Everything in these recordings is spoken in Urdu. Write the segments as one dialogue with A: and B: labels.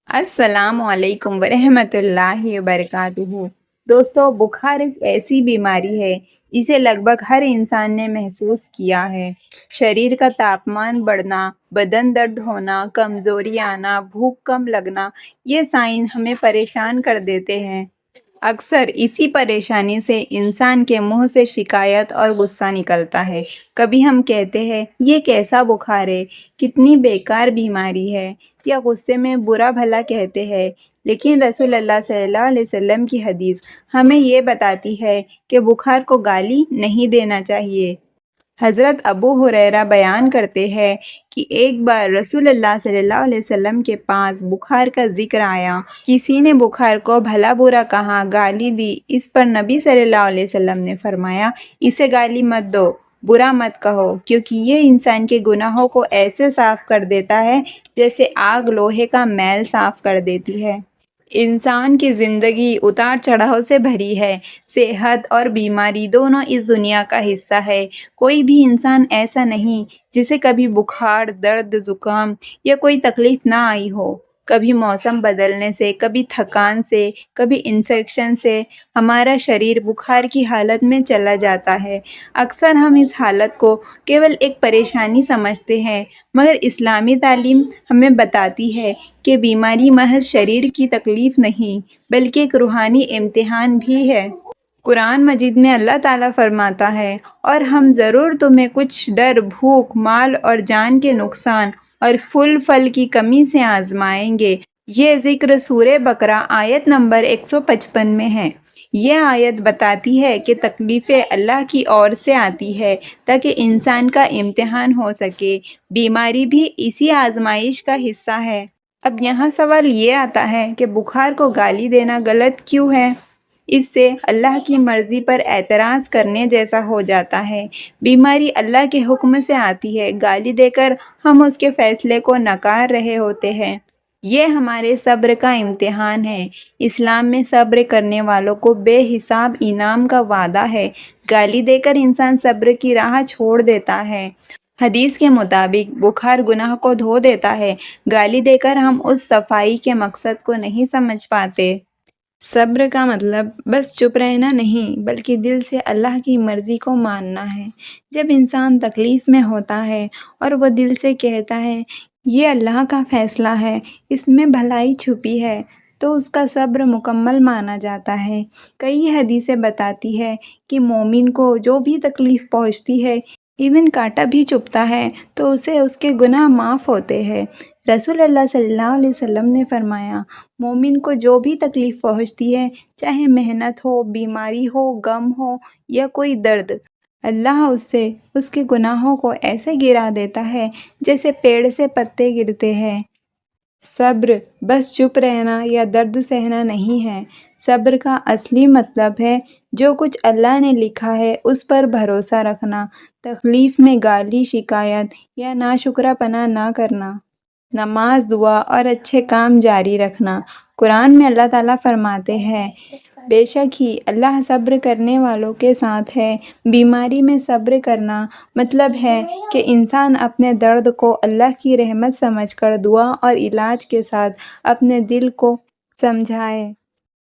A: السلام علیکم ورحمۃ اللہ وبرکاتہ۔ دوستو، بخار ایک ایسی بیماری ہے اسے لگ بھگ ہر انسان نے محسوس کیا ہے۔ شریر کا تاپمان بڑھنا، بدن درد ہونا، کمزوری آنا، بھوک کم لگنا، یہ سائن ہمیں پریشان کر دیتے ہیں۔ اکثر اسی پریشانی سے انسان کے منہ سے شکایت اور غصہ نکلتا ہے۔ کبھی ہم کہتے ہیں یہ کیسا بخار ہے، کتنی بیکار بیماری ہے، یا غصے میں برا بھلا کہتے ہیں۔ لیکن رسول اللہ صلی اللہ علیہ وسلم کی حدیث ہمیں یہ بتاتی ہے کہ بخار کو گالی نہیں دینا چاہیے۔ حضرت ابو ہریرہ بیان کرتے ہیں کہ ایک بار رسول اللہ صلی اللہ علیہ وسلم کے پاس بخار کا ذکر آیا۔ کسی نے بخار کو بھلا برا کہا، گالی دی۔ اس پر نبی صلی اللہ علیہ وسلم نے فرمایا، اسے گالی مت دو، برا مت کہو، کیونکہ یہ انسان کے گناہوں کو ایسے صاف کر دیتا ہے جیسے آگ لوہے کا میل صاف کر دیتی ہے۔ انسان کی زندگی اتار چڑھاؤ سے بھری ہے۔ صحت اور بیماری دونوں اس دنیا کا حصہ ہے۔ کوئی بھی انسان ایسا نہیں جسے کبھی بخار، درد، زکام یا کوئی تکلیف نہ آئی ہو۔ کبھی موسم بدلنے سے، کبھی تھکان سے، کبھی انفیکشن سے ہمارا شریر بخار کی حالت میں چلا جاتا ہے۔ اکثر ہم اس حالت کو کیول ایک پریشانی سمجھتے ہیں، مگر اسلامی تعلیم ہمیں بتاتی ہے کہ بیماری محض شریر کی تکلیف نہیں بلکہ ایک روحانی امتحان بھی ہے۔ قرآن مجید میں اللہ تعالیٰ فرماتا ہے، اور ہم ضرور تمہیں کچھ ڈر، بھوک، مال اور جان کے نقصان اور پھل کی کمی سے آزمائیں گے۔ یہ ذکر سورہ بقرہ آیت نمبر 155 میں ہے۔ یہ آیت بتاتی ہے کہ تکلیفیں اللہ کی اور سے آتی ہے تاکہ انسان کا امتحان ہو سکے۔ بیماری بھی اسی آزمائش کا حصہ ہے۔ اب یہاں سوال یہ آتا ہے کہ بخار کو گالی دینا غلط کیوں ہے؟ اس سے اللہ کی مرضی پر اعتراض کرنے جیسا ہو جاتا ہے۔ بیماری اللہ کے حکم سے آتی ہے، گالی دے کر ہم اس کے فیصلے کو نکار رہے ہوتے ہیں۔ یہ ہمارے صبر کا امتحان ہے۔ اسلام میں صبر کرنے والوں کو بے حساب انعام کا وعدہ ہے۔ گالی دے کر انسان صبر کی راہ چھوڑ دیتا ہے۔ حدیث کے مطابق بخار گناہ کو دھو دیتا ہے۔ گالی دے کر ہم اس صفائی کے مقصد کو نہیں سمجھ پاتے۔ صبر کا مطلب بس چپ رہنا نہیں بلکہ دل سے اللہ کی مرضی کو ماننا ہے۔ جب انسان تکلیف میں ہوتا ہے اور وہ دل سے کہتا ہے یہ اللہ کا فیصلہ ہے، اس میں بھلائی چھپی ہے، تو اس کا صبر مکمل مانا جاتا ہے۔ کئی حدیثیں بتاتی ہے کہ مومن کو جو بھی تکلیف پہنچتی ہے، ایون کانٹا بھی چبھتا ہے تو اسے اس کے گناہ معاف ہوتے ہیں۔ رسول اللہ صلی اللہ علیہ وسلم نے فرمایا، مومن کو جو بھی تکلیف پہنچتی ہے، چاہے محنت ہو، بیماری ہو، غم ہو یا کوئی درد، اللہ اس سے اس کے گناہوں کو ایسے گرا دیتا ہے جیسے پیڑ سے پتے گرتے ہیں۔ صبر بس چپ رہنا یا درد سہنا نہیں ہے۔ صبر کا اصلی مطلب ہے جو کچھ اللہ نے لکھا ہے اس پر بھروسہ رکھنا، تکلیف میں گالی، شکایت یا ناشکرا پنا نہ کرنا، نماز، دعا اور اچھے کام جاری رکھنا۔ قرآن میں اللہ تعالیٰ فرماتے ہیں، بے شک ہی اللہ صبر کرنے والوں کے ساتھ ہے۔ بیماری میں صبر کرنا مطلب ہے کہ انسان اپنے درد کو اللہ کی رحمت سمجھ کر دعا اور علاج کے ساتھ اپنے دل کو سمجھائے۔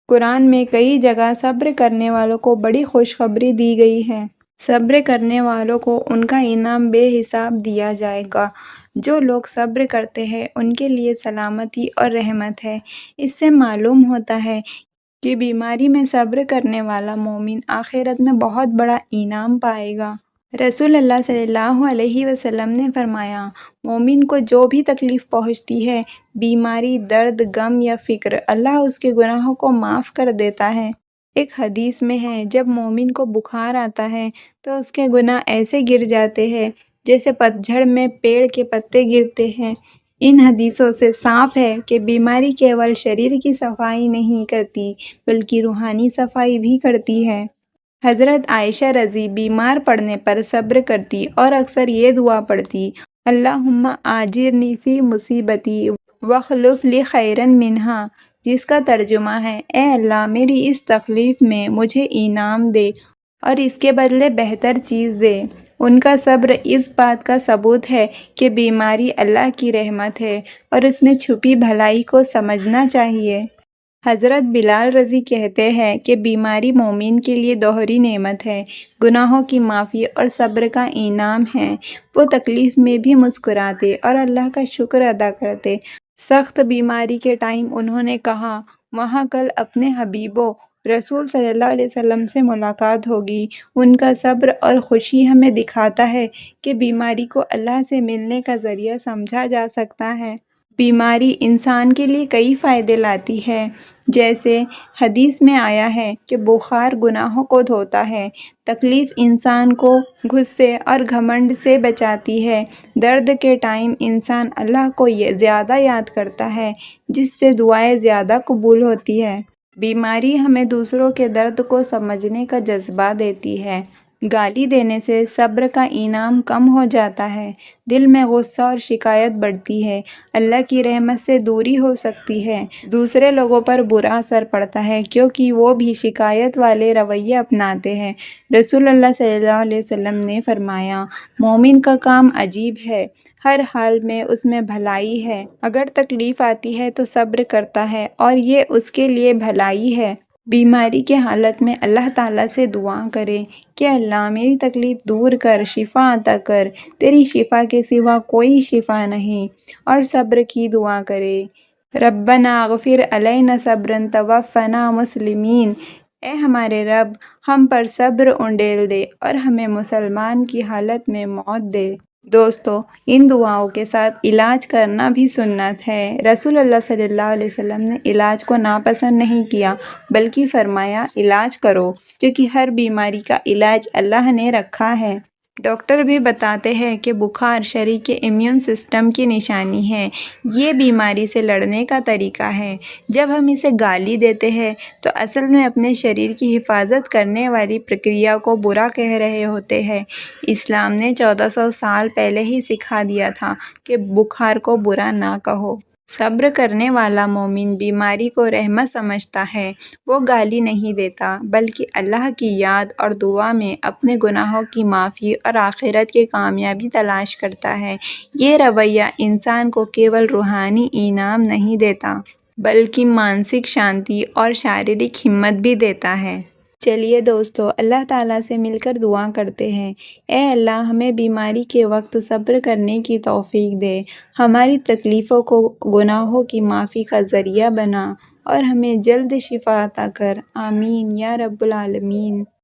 A: قرآن میں کئی جگہ صبر کرنے والوں کو بڑی خوشخبری دی گئی ہے۔ صبر کرنے والوں کو ان کا انعام بے حساب دیا جائے گا۔ جو لوگ صبر کرتے ہیں ان کے لیے سلامتی اور رحمت ہے۔ اس سے معلوم ہوتا ہے کہ بیماری میں صبر کرنے والا مومن آخرت میں بہت بڑا انعام پائے گا۔ رسول اللہ صلی اللہ علیہ وسلم نے فرمایا، مومن کو جو بھی تکلیف پہنچتی ہے، بیماری، درد، غم یا فکر، اللہ اس کے گناہوں کو معاف کر دیتا ہے۔ ایک حدیث میں ہے، جب مومن کو بخار آتا ہے تو اس کے گناہ ایسے گر جاتے ہیں جیسے پتجھڑ میں پیڑ کے پتے گرتے ہیں۔ ان حدیثوں سے صاف ہے کہ بیماری کیول شریر کی صفائی نہیں کرتی بلکہ روحانی صفائی بھی کرتی ہے۔ حضرت عائشہ رضی بیمار پڑنے پر صبر کرتی اور اکثر یہ دعا پڑھتی، اللہم آجرنی فی مصیبتی واخلف لی خیرا منہا، جس کا ترجمہ ہے، اے اللہ میری اس تکلیف میں مجھے انعام دے اور اس کے بدلے بہتر چیز دے۔ ان کا صبر اس بات کا ثبوت ہے کہ بیماری اللہ کی رحمت ہے اور اس میں چھپی بھلائی کو سمجھنا چاہیے۔ حضرت بلال رضی کہتے ہیں کہ بیماری مومن کے لیے دوہری نعمت ہے، گناہوں کی معافی اور صبر کا انعام ہے۔ وہ تکلیف میں بھی مسکراتے اور اللہ کا شکر ادا کرتے۔ سخت بیماری کے ٹائم انہوں نے کہا، وہاں کل اپنے حبیبو رسول صلی اللہ علیہ وسلم سے ملاقات ہوگی۔ ان کا صبر اور خوشی ہمیں دکھاتا ہے کہ بیماری کو اللہ سے ملنے کا ذریعہ سمجھا جا سکتا ہے۔ بیماری انسان کے لیے کئی فائدے لاتی ہے، جیسے حدیث میں آیا ہے کہ بخار گناہوں کو دھوتا ہے، تکلیف انسان کو غصے اور گھمنڈ سے بچاتی ہے، درد کے ٹائم انسان اللہ کو زیادہ یاد کرتا ہے جس سے دعائیں زیادہ قبول ہوتی ہے۔ بیماری ہمیں دوسروں کے درد کو سمجھنے کا جذبہ دیتی ہے۔ گالی دینے سے صبر کا انعام کم ہو جاتا ہے، دل میں غصہ اور شکایت بڑھتی ہے، اللہ کی رحمت سے دوری ہو سکتی ہے، دوسرے لوگوں پر برا اثر پڑتا ہے کیونکہ وہ بھی شکایت والے رویے اپناتے ہیں۔ رسول اللہ صلی اللہ علیہ وسلم نے فرمایا، مومن کا کام عجیب ہے، ہر حال میں اس میں بھلائی ہے، اگر تکلیف آتی ہے تو صبر کرتا ہے اور یہ اس کے لیے بھلائی ہے۔ بیماری کے حالت میں اللہ تعالیٰ سے دعا کرے کہ اللہ میری تکلیف دور کر، شفا عطا کر، تیری شفا کے سوا کوئی شفا نہیں، اور صبر کی دعا کرے۔ ربنا اغفر علینا صبرا توفنا مسلمین، اے ہمارے رب ہم پر صبر انڈیل دے اور ہمیں مسلمان کی حالت میں موت دے۔ دوستو، ان دعاؤں کے ساتھ علاج کرنا بھی سنت ہے۔ رسول اللہ صلی اللہ علیہ وسلم نے علاج کو ناپسند نہیں کیا، بلکہ فرمایا علاج کرو، کیونکہ ہر بیماری کا علاج اللہ نے رکھا ہے۔ ڈاکٹر بھی بتاتے ہیں کہ بخار شریر کے امیون سسٹم کی نشانی ہے، یہ بیماری سے لڑنے کا طریقہ ہے۔ جب ہم اسے گالی دیتے ہیں تو اصل میں اپنے شریر کی حفاظت کرنے والی پرکریا کو برا کہہ رہے ہوتے ہیں۔ اسلام نے 1400 سال پہلے ہی سکھا دیا تھا کہ بخار کو برا نہ کہو۔ صبر کرنے والا مومن بیماری کو رحمت سمجھتا ہے، وہ گالی نہیں دیتا بلکہ اللہ کی یاد اور دعا میں اپنے گناہوں کی معافی اور آخرت کی کامیابی تلاش کرتا ہے۔ یہ رویہ انسان کو کیول روحانی انعام نہیں دیتا بلکہ مانسک شانتی اور شاریرک ہمت بھی دیتا ہے۔ چلیے دوستو، اللہ تعالیٰ سے مل کر دعا کرتے ہیں۔ اے اللہ، ہمیں بیماری کے وقت صبر کرنے کی توفیق دے، ہماری تکلیفوں کو گناہوں کی معافی کا ذریعہ بنا اور ہمیں جلد شفا عطا کر۔ آمین یا رب العالمین۔